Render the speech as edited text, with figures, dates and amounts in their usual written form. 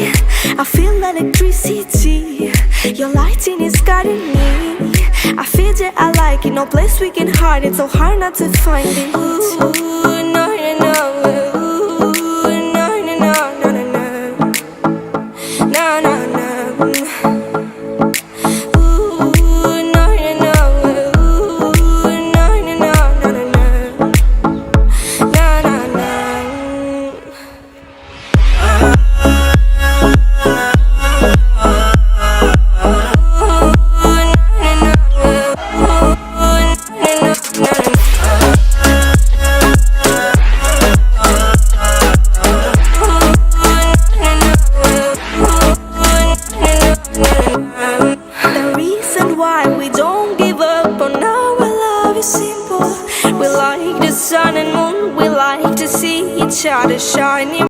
I feel electricity. Your lighting is guiding me. I feel that I like it. No place we can hide it. So hard not to find it. Ooh, no, no, no. Ooh, no, no, no, no, no, no. No, no, no. Simple. We like the sun and moon. We like to see each other shining.